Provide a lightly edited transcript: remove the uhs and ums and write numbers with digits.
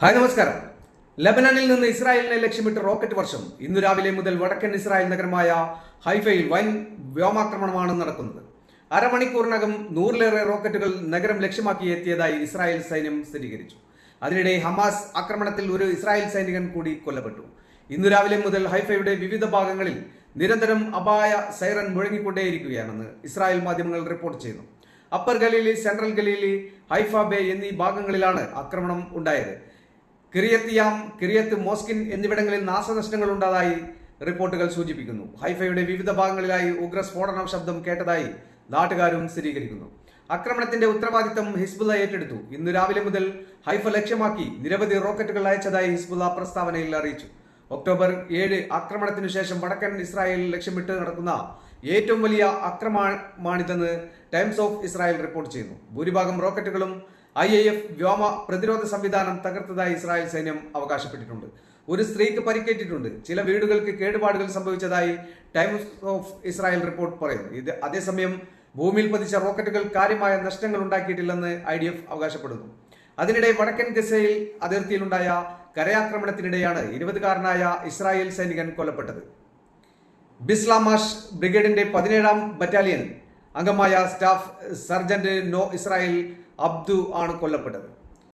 Hi നമസ്കാരം. ലബനനിൽ നിന്ന് ഇസ്രായേലിനെ ലക്ഷ്യമിട്ട് റോക്കറ്റ് വർഷം. ഇന്നു രാവിലെ മുതൽ വടക്കൻ ഇസ്രായേൽ നഗരമായ ഹൈഫയിൽ വൻ വ്യോമാക്രമണമാണ് നടക്കുന്നത്. അരമണിക്കൂറിനകം 100-ലേറെ റോക്കറ്റുകൾ നഗരം ലക്ഷ്യമാക്കി എത്തിയതായി ഇസ്രായേൽ സൈന്യം സ്ഥിരീകരിച്ചു. അതിനിടെ ഹമാസ് ആക്രമണത്തിൽ ഒരു ഇസ്രായേൽ സൈനികൻ കൂടി കൊല്ലപ്പെട്ടു. ഇന്നു രാവിലെ മുതൽ ഹൈഫയുടെ വിവിധ ഭാഗങ്ങളിൽ നിരന്തരം അപായ സൈറൻ മുഴങ്ങിക്കൊണ്ടേയിരിക്കുകയാണെന്ന് ഇസ്രായേൽ മാധ്യമങ്ങൾ റിപ്പോർട്ട് ചെയ്യുന്നു. Upper Galilee, central Galilee, Haifa Bay എന്നീ ഭാഗങ്ങളിലാണ് ആക്രമണം ഉണ്ടായത്. കിറിയത്ത് കിറിയത്ത് മോസ്കിൻ എന്നിവിടങ്ങളിൽ നാശനഷ്ടങ്ങൾ ഉണ്ടായതായി റിപ്പോർട്ടുകൾ സൂചിപ്പിക്കുന്നു. ഹൈഫയുടെ വിവിധ ഭാഗങ്ങളിലായി ഉഗ്ര സ്ഫോടന ശബ്ദം കേട്ടതായി നാട്ടുകാരും സ്ഥിരീകരിക്കുന്നു. ആക്രമണത്തിന്റെ ഉത്തരവാദിത്തം ഹിസ്ബുള്ള ഏറ്റെടുത്തു. ഇന്ന് രാവിലെ മുതൽ ഹൈഫ ലക്ഷ്യമാക്കി നിരവധി റോക്കറ്റുകൾ അയച്ചതായി ഹിസ്ബുള്ള പ്രസ്താവനയിൽ അറിയിച്ചു. ഒക്ടോബർ 7 ആക്രമണത്തിനു ശേഷം വടക്കൻ ഇസ്രായേൽ ലക്ഷ്യമിട്ട് നടക്കുന്ന ഏറ്റവും വലിയ ആക്രമണമാണിതെന്ന് ടൈംസ് ഓഫ് ഇസ്രായേൽ റിപ്പോർട്ട് ചെയ്യുന്നു. ഭൂരിഭാഗം റോക്കറ്റുകളും IAF വ്യോമ പ്രതിരോധ സംവിധാനം തകർത്തതായി ഇസ്രായേൽ സൈന്യം അവകാശപ്പെട്ടിട്ടുണ്ട്. ഒരു സ്ത്രീക്ക് പരിക്കേറ്റിട്ടുണ്ട്. ചില വീടുകൾക്ക് കേടുപാടുകൾ സംഭവിച്ചതായി ടൈംസ് ഓഫ് ഇസ്രായേൽ റിപ്പോർട്ട് പറയുന്നു. അതേസമയം ഭൂമിയിൽ പതിച്ച റോക്കറ്റുകൾ കാര്യമായ നഷ്ടങ്ങൾ ഉണ്ടാക്കിയിട്ടില്ലെന്ന് IDF അവകാശപ്പെടുന്നു. അതിനിടെ വടക്കൻ ഗസയിൽ അതിർത്തിയിലുണ്ടായ കരയാക്രമണത്തിനിടെയാണ് 20-കാരനായ ഇസ്രായേൽ സൈനികൻ കൊല്ലപ്പെട്ടത്. ബിസ്ലാമാഷ് ബ്രിഗേഡിന്റെ 17-ാം ബറ്റാലിയൻ അംഗമായ staff sergeant Noa Israel Abdu ആണ് കൊല്ലപ്പെട്ടത്.